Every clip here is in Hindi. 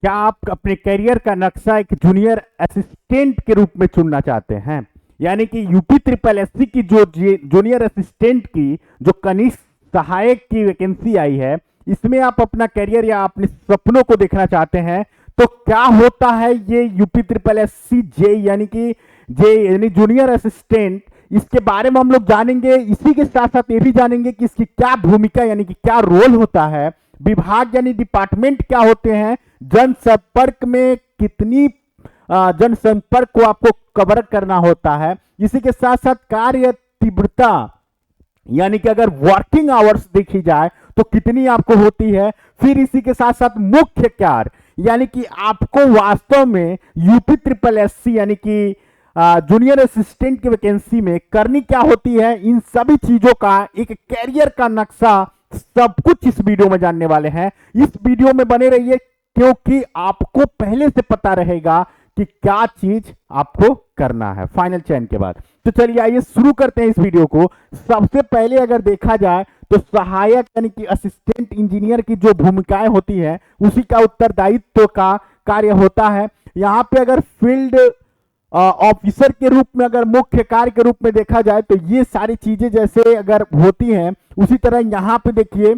क्या आप अपने करियर का नक्शा एक जूनियर असिस्टेंट के रूप में चुनना चाहते हैं? यानी कि यूपी ट्रिपल एससी की जो जूनियर असिस्टेंट की जो कनिष्ठ सहायक की वैकेंसी आई है, इसमें आप अपना करियर या अपने सपनों को देखना चाहते हैं, तो क्या होता है ये यूपी ट्रिपल एससी जे यानी कि जे यानी जूनियर असिस्टेंट, इसके बारे में हम लोग जानेंगे। इसी के साथ साथ ये भी जानेंगे कि इसकी क्या भूमिका यानी कि क्या रोल होता है, विभाग यानी डिपार्टमेंट क्या होते हैं, जनसंपर्क में कितनी जनसंपर्क को आपको कवर करना होता है, इसी के साथ साथ कार्य तीव्रता यानी कि अगर वर्किंग आवर्स देखी जाए तो कितनी आपको होती है, फिर इसी के साथ साथ मुख्य कार्य यानी कि आपको वास्तव में यूपी ट्रिपल एससी यानी कि जूनियर असिस्टेंट की वैकेंसी में करनी क्या होती है, इन सभी चीजों का एक कैरियर का नक्शा सब कुछ इस वीडियो में जानने वाले हैं। इस वीडियो में बने रहिए क्योंकि आपको पहले से पता रहेगा कि क्या चीज आपको करना है फाइनल चयन के बाद। तो चलिए आइए शुरू करते हैं इस वीडियो को। सबसे पहले अगर देखा जाए तो सहायक यानी कि असिस्टेंट इंजीनियर की जो भूमिकाएं होती है उसी का उत्तरदायित्व का कार्य होता है। यहाँ पे अगर फील्ड ऑफिसर के रूप में अगर मुख्य कार्य के रूप में देखा जाए तो ये सारी चीजें जैसे अगर होती हैं उसी तरह यहाँ पे देखिए,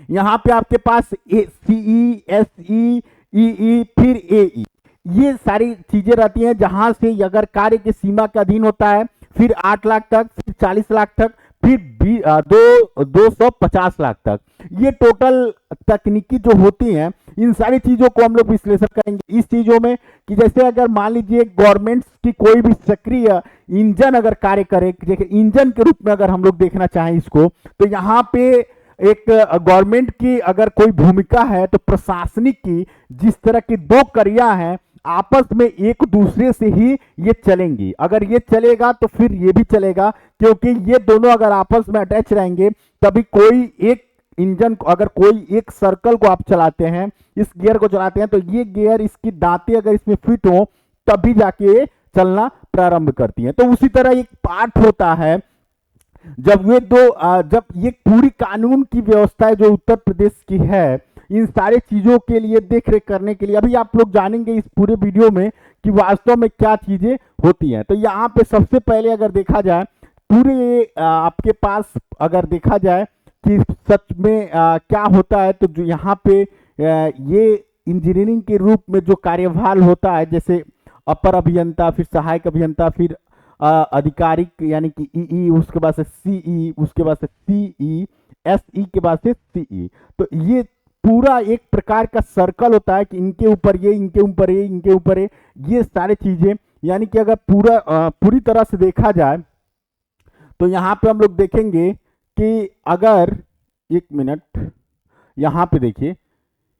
यहाँ पे आपके पास सीई एसई ई फिर एई ये सारी चीजें रहती हैं, जहां से अगर कार्य की सीमा के अधीन होता है फिर 8 लाख तक, फिर 40 लाख तक, फिर 250 लाख तक, ये टोटल तकनीकी जो होती हैं इन सारी चीजों को हम लोग विश्लेषण करेंगे इस चीजों में कि जैसे अगर मान लीजिए गवर्नमेंट की कोई भी सक्रिय इंजन अगर कार्य करे, इंजन के रूप में अगर हम लोग देखना चाहें इसको, तो यहाँ पे एक गवर्नमेंट की अगर कोई भूमिका है तो प्रशासनिक की जिस तरह की दो कड़ियां हैं आपस में एक दूसरे से ही ये चलेंगी। अगर ये चलेगा तो फिर ये भी चलेगा, क्योंकि ये दोनों अगर आपस में अटैच रहेंगे तभी कोई एक इंजन को, अगर कोई एक सर्कल को आप चलाते हैं, इस गियर को चलाते हैं, तो ये गियर इसकी दांतें अगर इसमें फिट हो तभी जाके ये चलना प्रारंभ करती हैं। तो उसी तरह एक पार्ट होता है जब ये जब ये पूरी कानून की व्यवस्था है जो उत्तर प्रदेश की है, इन सारे चीजों के लिए देख रेख करने के लिए अभी आप लोग जानेंगे इस पूरे वीडियो में कि वास्तव में क्या चीजें होती हैं। तो यहाँ पे सबसे पहले अगर देखा जाए पूरे आपके पास अगर देखा जाए कि सच में क्या होता है, तो जो यहाँ पे ये इंजीनियरिंग के रूप में जो कार्यभार होता है, जैसे अपर अभियंता, फिर सहायक अभियंता, फिर आधिकारिक यानी कि ई, उसके बाद से सीई, उसके बाद से सीई, एसई के बाद से सीई। तो ये पूरा एक प्रकार का सर्कल होता है कि इनके ऊपर ये, इनके ऊपर ये, इनके ऊपर ये सारी चीजें, यानी कि अगर पूरी तरह से देखा जाए तो यहाँ पे हम लोग देखेंगे कि अगर एक मिनट यहाँ पे देखिए,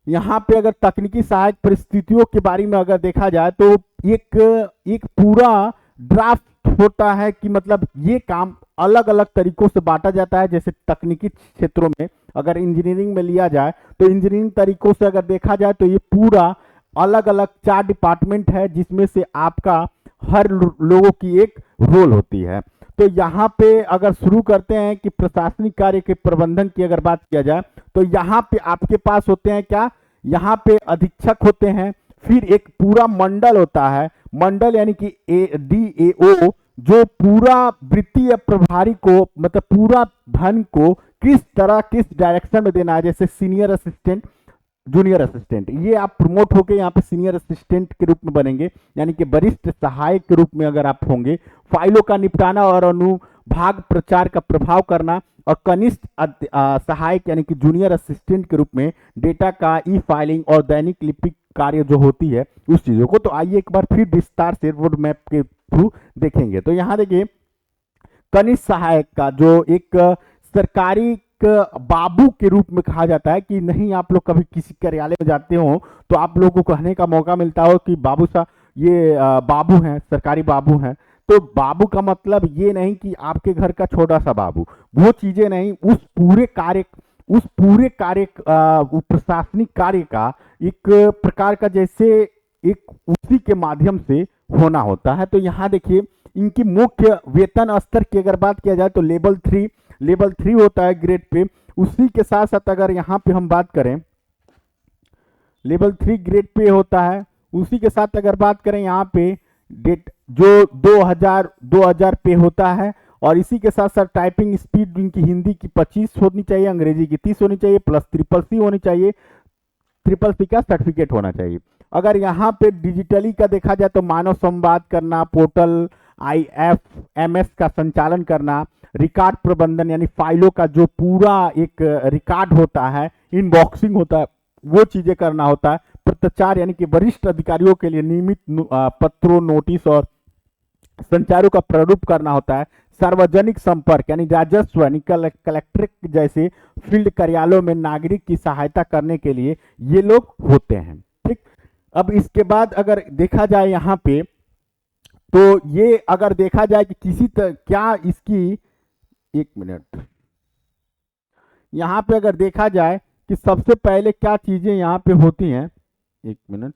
यहाँ पे अगर तकनीकी सहायक परिस्थितियों के बारे में अगर देखा जाए तो एक पूरा ड्राफ्ट होता है कि मतलब ये काम अलग अलग तरीकों से बांटा जाता है। जैसे तकनीकी क्षेत्रों में अगर इंजीनियरिंग में लिया जाए तो इंजीनियरिंग तरीकों से अगर देखा जाए तो ये पूरा अलग अलग 4 डिपार्टमेंट है जिसमें से आपका हर लोगों की एक रोल होती है। तो यहाँ पे अगर शुरू करते हैं कि प्रशासनिक कार्य के प्रबंधन की अगर बात किया जाए तो यहाँ पे आपके पास होते हैं क्या, यहाँ पे अधीक्षक होते हैं, फिर एक पूरा मंडल होता है, मंडल यानी कि DAO जो पूरा वित्तीय प्रभारी को मतलब पूरा धन को किस तरह किस डायरेक्शन में देना है, जैसे सीनियर असिस्टेंट, जूनियर असिस्टेंट, ये आप प्रमोट होके यहाँ पे सीनियर असिस्टेंट के रूप में बनेंगे, यानी कि वरिष्ठ सहायक के रूप में अगर आप होंगे, फाइलों का निपटाना और अनुभाग प्रचार का प्रभाव करना, और कनिष्ठ सहायक यानी कि जूनियर असिस्टेंट के रूप में डेटा का ई फाइलिंग और दैनिक लिपिक कार्य जो होती है उस चीजों को। तो आइए एक बार फिर विस्तार से रोड मैप के थ्रू देखेंगे। तो यहाँ देखिए कनिष्ठ सहायक का जो एक सरकारी बाबू के रूप में कहा जाता है कि नहीं, आप लोग कभी किसी कार्यालय में जाते हो तो आप लोगों को कहने का मौका मिलता हो कि बाबू साहब ये बाबू हैं, सरकारी बाबू हैं। तो बाबू का मतलब ये नहीं कि आपके घर का छोटा सा बाबू, वो चीजें नहीं, उस पूरे कार्य प्रशासनिक कार्य का एक प्रकार का जैसे एक उसी के माध्यम से होना होता है। तो यहाँ देखिए इनकी मुख्य वेतन स्तर की अगर बात किया जाए तो लेवल 3 होता है ग्रेड पे। उसी के साथ साथ अगर यहाँ पे हम बात करें लेवल 3 ग्रेड पे होता है। उसी के साथ अगर बात करें यहाँ पे डेट जो 2000 पे होता है, और इसी के साथ साथ टाइपिंग स्पीड इनकी हिंदी की 25 होनी चाहिए, अंग्रेजी की 30 होनी चाहिए, प्लस ट्रिपल सी होनी चाहिए, ट्रिपल सी का सर्टिफिकेट होना चाहिए। अगर यहाँ पे डिजिटली का देखा जाए तो मानव संवाद करना, पोर्टल IFMS का संचालन करना, रिकॉर्ड प्रबंधन यानी फाइलों का जो पूरा एक रिकॉर्ड होता है, इनबॉक्सिंग होता है, वो चीजें करना होता है। पत्राचार यानी कि वरिष्ठ अधिकारियों के लिए नियमित पत्रों, नोटिस और संचारों का प्रारूप करना होता है। सार्वजनिक संपर्क यानी राजस्व यानी कलेक्ट्रेट जैसे फील्ड कार्यालयों में नागरिक की सहायता करने के लिए ये लोग होते हैं। ठीक, अब इसके बाद अगर देखा जाए यहाँ पे, तो ये अगर देखा जाए कि क्या इसकी, एक मिनट, यहाँ पे अगर देखा जाए कि सबसे पहले क्या चीजें यहाँ पे होती हैं, एक मिनट,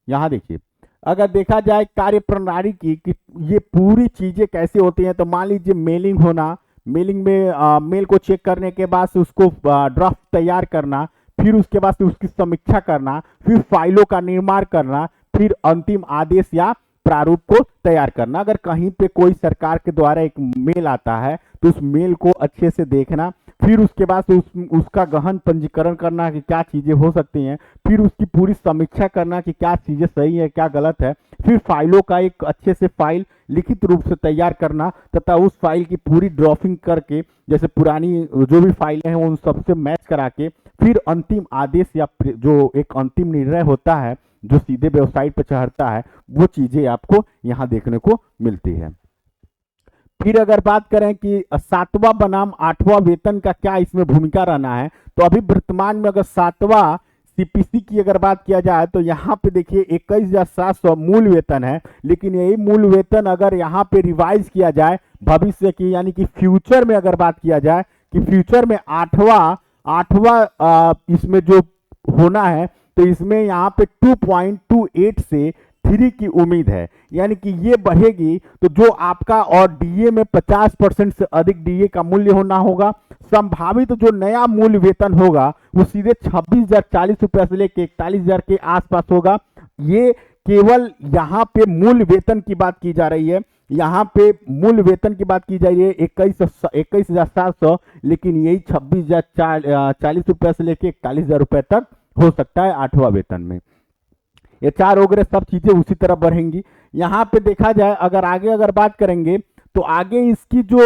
यहाँ देखिए, अगर देखा जाए कार्य प्रणाली की कि ये पूरी चीजें कैसे होती हैं, तो मान लीजिए मेलिंग होना, मेलिंग में मेल को चेक करने के बाद से उसको ड्राफ्ट तैयार करना, फिर उसके बाद से उसकी समीक्षा करना, फिर फाइलों का निर्माण करना, फिर अंतिम आदेश या प्रारूप को तैयार करना। अगर कहीं पे कोई सरकार के द्वारा एक मेल आता है तो उस मेल को अच्छे से देखना, फिर उसके बाद से उसका गहन पंजीकरण करना कि क्या चीजें हो सकती हैं, फिर उसकी पूरी समीक्षा करना कि क्या चीजें सही है क्या गलत है, फिर फाइलों का एक अच्छे से फाइल लिखित रूप से तैयार करना तथा उस फाइल की पूरी ड्राफ्टिंग करके, जैसे पुरानी जो भी फाइलें हैं उन सबसे मैच करा के, फिर अंतिम आदेश या जो एक अंतिम निर्णय होता है जो सीधे वेबसाइट पर चढ़ता है, वो चीजें आपको यहाँ देखने को मिलती है। फिर अगर बात करें कि 7वां बनाम 8वां वेतन का क्या इसमें भूमिका रहना है, तो अभी वर्तमान में अगर 7वां CPC की अगर बात किया जाए तो यहाँ पे देखिए 21,700 मूल वेतन है, लेकिन यही मूल वेतन अगर यहाँ पे रिवाइज किया जाए भविष्य की यानी कि फ्यूचर में अगर बात किया जाए कि फ्यूचर में 8वां इसमें जो होना है, तो इसमें यहाँ पे 2.28 से 3 की उम्मीद है, यानी कि ये बढ़ेगी। तो जो आपका और DA में 50% से अधिक DA का मूल्य होना होगा। संभावित जो नया मूल वेतन होगा वो सीधे 26,040 रुपए से लेकर 41,000 के आसपास होगा। ये केवल यहाँ पे मूल वेतन की बात की जा रही है, यहाँ पे मूल वेतन की बात की जा रही है 21,700, लेकिन यही 26,040 रुपए से लेकर 41,000 रुपए तक हो सकता है 8वां वेतन में। ये चार वगैरह सब चीजें उसी तरह बढ़ेंगी। यहाँ पे देखा जाए अगर आगे अगर बात करेंगे तो आगे इसकी जो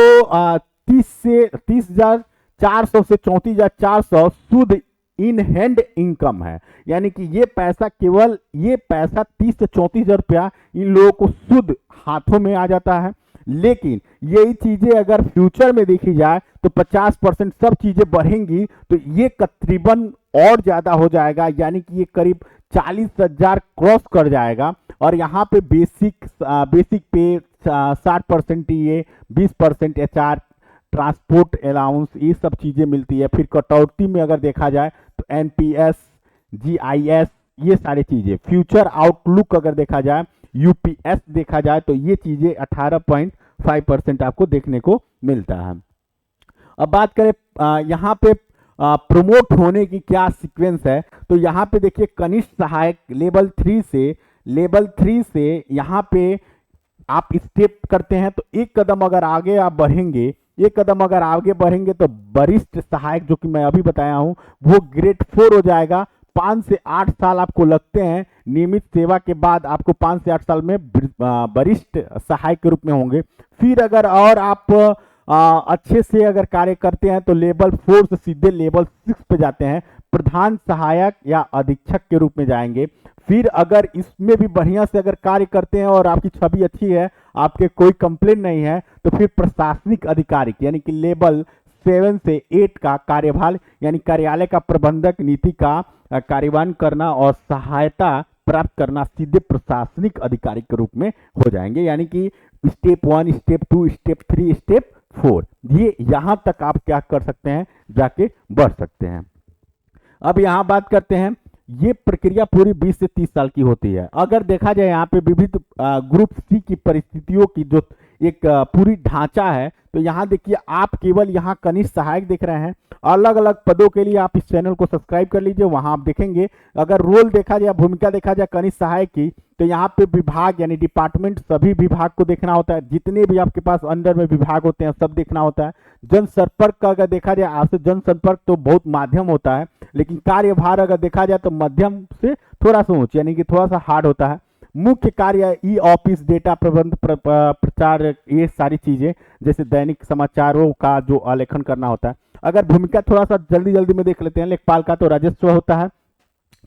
30,400 से 34,400 शुद्ध इन हैंड इनकम है, यानी कि ये पैसा 30 से 34,000 रुपया इन लोगों को शुद्ध हाथों में आ जाता है। लेकिन यही चीजें अगर फ्यूचर में देखी जाए तो 50% सब चीजें बढ़ेंगी तो ये तकरीबन और ज्यादा हो जाएगा, यानी कि ये करीब 40,000 क्रॉस कर जाएगा। और यहाँ पे बेसिक पे 60% ये 20% HR, ट्रांसपोर्ट अलाउंस, ये सब चीजें मिलती है। फिर कटौती में अगर देखा जाए तो NPS, GIS, ये सारी चीजें। फ्यूचर आउटलुक अगर देखा जाए, UPS देखा जाए तो ये चीजें 18.5% आपको देखने को मिलता है। अब बात करें यहाँ पे प्रमोट होने की क्या सीक्वेंस है, तो यहाँ पे देखिए कनिष्ठ सहायक लेवल 3 से यहाँ पे आप स्टेप करते हैं तो एक कदम अगर आगे आप बढ़ेंगे, तो वरिष्ठ सहायक जो कि मैं अभी बताया हूं वो ग्रेड 4 हो जाएगा। 5 से 8 साल आपको लगते हैं, नियमित सेवा के बाद आपको 5 से 8 साल में वरिष्ठ सहायक के रूप में होंगे। फिर अगर और आप अच्छे से अगर कार्य करते हैं तो लेवल 4 से सीधे लेवल 6 पे जाते हैं, प्रधान सहायक या अधीक्षक के रूप में जाएंगे। फिर अगर इसमें भी बढ़िया से अगर कार्य करते हैं और आपकी छवि अच्छी है, आपके कोई कंप्लेन नहीं है, तो फिर प्रशासनिक अधिकारी यानी कि लेवल 7 से 8 का कार्यभार यानी कार्यालय का प्रबंधक, नीति का कार्यान्वयन करना और सहायता प्राप्त करना सीधे प्रशासनिक अधिकारी के रूप में हो जाएंगे। यानी कि स्टेप 1, स्टेप 2, स्टेप 3, स्टेप 4, ये यहां तक आप क्या कर सकते हैं, जाके बढ़ सकते हैं। अब यहां बात करते हैं, ये प्रक्रिया पूरी 20 से 30 साल की होती है। अगर देखा जाए यहाँ पे विविध ग्रुप C की परिस्थितियों की जो एक पूरी ढांचा है। तो यहाँ देखिए आप केवल यहाँ कनिष्ठ सहायक देख रहे हैं। अलग अलग पदों के लिए आप इस चैनल को सब्सक्राइब कर लीजिए, वहां आप देखेंगे। अगर रोल देखा जाए, भूमिका देखा जाए कनिष्ठ सहायक की, तो यहाँ पे विभाग यानी डिपार्टमेंट, सभी विभाग को देखना होता है। जितने भी आपके पास अंडर में विभाग होते हैं सब देखना होता है। जनसंपर्क का अगर देखा जाए, आपसे जनसंपर्क तो बहुत माध्यम होता है, लेकिन कार्यभार अगर देखा जाए तो मध्यम से थोड़ा सा ऊंच यानी कि थोड़ा सा हार्ड होता है। मुख्य कार्य ई ऑफिस, डेटा प्रबंध, प्रचार, ये सारी चीजें, जैसे दैनिक समाचारों का जो आलेखन करना होता है। अगर भूमिका थोड़ा सा जल्दी जल्दी में देख लेते हैं, लेखपाल का तो राजस्व होता है,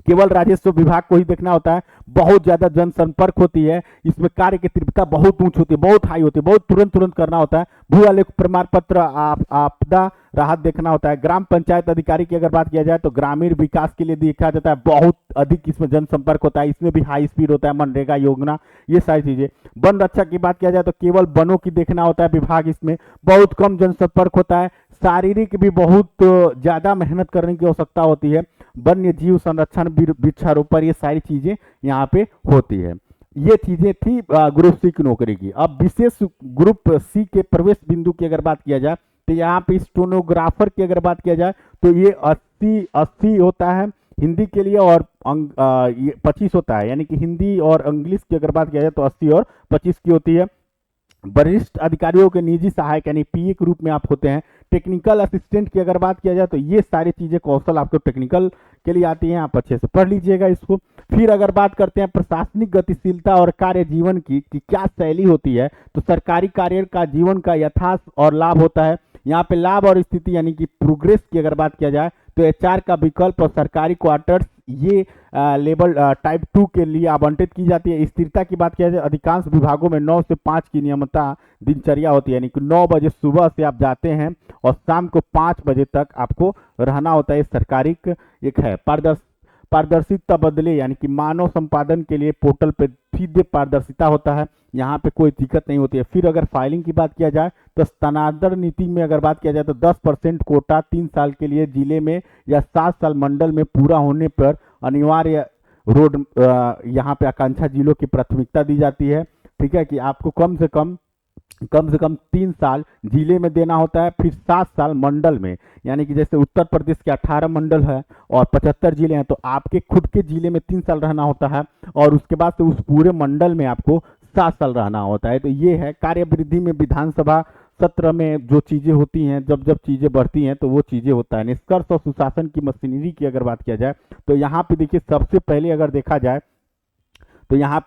केवल राजस्व विभाग को ही देखना होता है। बहुत ज्यादा जनसंपर्क होती है, इसमें कार्य की तीव्रता बहुत ऊंच होती है, बहुत हाई होती है, बहुत तुरंत तुरंत करना होता है। भू आलेख प्रमाण पत्र, आपदा राहत देखना होता है। ग्राम पंचायत अधिकारी की अगर बात किया जाए तो ग्रामीण विकास के लिए देखा जाता है, बहुत अधिक इसमें जनसंपर्क होता है, इसमें भी हाई स्पीड होता है। मनरेगा योजना, ये सारी चीजें। वन रक्षा की बात किया जाए तो केवल वनों की देखना होता है विभाग, इसमें बहुत कम जनसंपर्क होता है। शारीरिक भी बहुत ज्यादा मेहनत करने की आवश्यकता होती है। वन्य जीव संरक्षण, वृक्षारोपण, ये सारी चीजें यहाँ पे होती है। ये चीजें थी ग्रुप सी की नौकरी की। अब विशेष ग्रुप सी के प्रवेश बिंदु की अगर बात किया जाए तो यहाँ पे स्टेनोग्राफर की अगर बात किया जाए तो ये 80 होता है हिंदी के लिए, और ये 25 होता है, यानी कि हिंदी और इंग्लिश की अगर बात किया जाए तो 80 और 25 की होती है। वरिष्ठ अधिकारियों के निजी सहायक यानी पीए के रूप में आप होते हैं। टेक्निकल असिस्टेंट की अगर बात किया जाए तो ये सारी चीजें कौशल आपको टेक्निकल के लिए आती हैं, आप अच्छे से पढ़ लीजिएगा इसको। फिर अगर बात करते हैं प्रशासनिक गतिशीलता और कार्य जीवन की कि क्या शैली होती है, तो सरकारी कार्य का जीवन का यथार्थ और लाभ होता है। यहाँ पे लाभ और स्थिति यानी कि प्रोग्रेस की अगर बात किया जाए तो एचआर का विकल्प और सरकारी क्वार्टर्स, ये लेवल टाइप 2 के लिए आवंटित की जाती है। स्थिरता की बात किया जाए, अधिकांश विभागों में 9 से 5 की नियमितता दिनचर्या होती है, यानी कि 9 बजे सुबह से आप जाते हैं और शाम को 5 बजे तक आपको रहना होता है। सरकारी एक है। पारदर्शिता बदले यानी कि मानव संपादन के लिए पोर्टल पे सीधे पारदर्शिता होता है, यहाँ पे कोई दिक्कत नहीं होती है। फिर अगर फाइलिंग की बात किया जाए तो स्थानांतरण नीति में अगर बात किया जाए तो 10% कोटा 3 साल के लिए जिले में या 7 साल मंडल में पूरा होने पर अनिवार्य रोड, यहाँ पे आकांक्षा जिलों की प्राथमिकता दी जाती है। ठीक है, कि आपको कम से कम 3 साल जिले में देना होता है, फिर 7 साल मंडल में। यानी कि जैसे उत्तर प्रदेश के 18 मंडल है और 75 जिले हैं, तो आपके खुद के जिले में 3 साल रहना होता है और उसके बाद से उस पूरे मंडल में आपको 7 साल रहना होता है। तो ये है कार्य वृद्धि में विधानसभा सत्र में जो चीजें होती हैं, जब जब चीजें बढ़ती हैं तो वो चीजें होता है। निष्कर्ष और सुशासन की मशीनरी की अगर बात किया जाए तो यहाँ पे देखिए सबसे पहले अगर देखा जाए तो यहाँ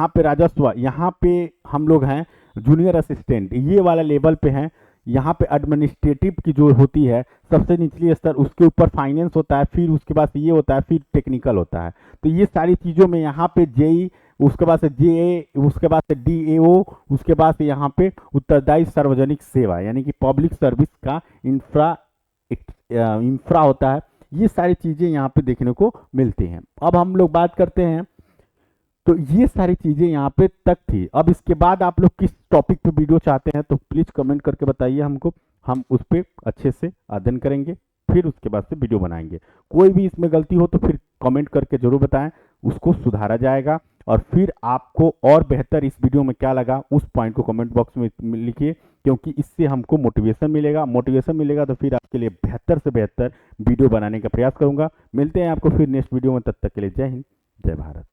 पे राजस्व, यहाँ पे हम लोग हैं जूनियर असिस्टेंट, ये वाला लेवल पे हैं। यहाँ पे एडमिनिस्ट्रेटिव की जो होती है सबसे निचली स्तर, उसके ऊपर फाइनेंस होता है, फिर उसके बाद ये होता है, फिर टेक्निकल होता है। तो ये सारी चीज़ों में यहाँ पे जेई, उसके बाद से जेए, उसके बाद से डीएओ, उसके बाद से यहाँ पे उत्तरदायी सार्वजनिक सेवा यानी कि पब्लिक सर्विस का इंफ्रा होता है। ये सारी चीज़ें यहाँ पे देखने को मिलती हैं। अब हम लोग बात करते हैं, तो ये सारी चीजें यहाँ पे तक थी। अब इसके बाद आप लोग किस टॉपिक पे वीडियो चाहते हैं तो प्लीज कमेंट करके बताइए हमको, हम उस पर अच्छे से अध्ययन करेंगे, फिर उसके बाद से वीडियो बनाएंगे। कोई भी इसमें गलती हो तो फिर कमेंट करके जरूर बताएं, उसको सुधारा जाएगा। और फिर आपको और बेहतर इस वीडियो में क्या लगा उस पॉइंट को कमेंट बॉक्स में लिखिए, क्योंकि इससे हमको मोटिवेशन मिलेगा तो फिर आपके लिए बेहतर से बेहतर वीडियो बनाने का प्रयास करूंगा। मिलते हैं आपको फिर नेक्स्ट वीडियो में, तब तक के लिए जय हिंद, जय भारत।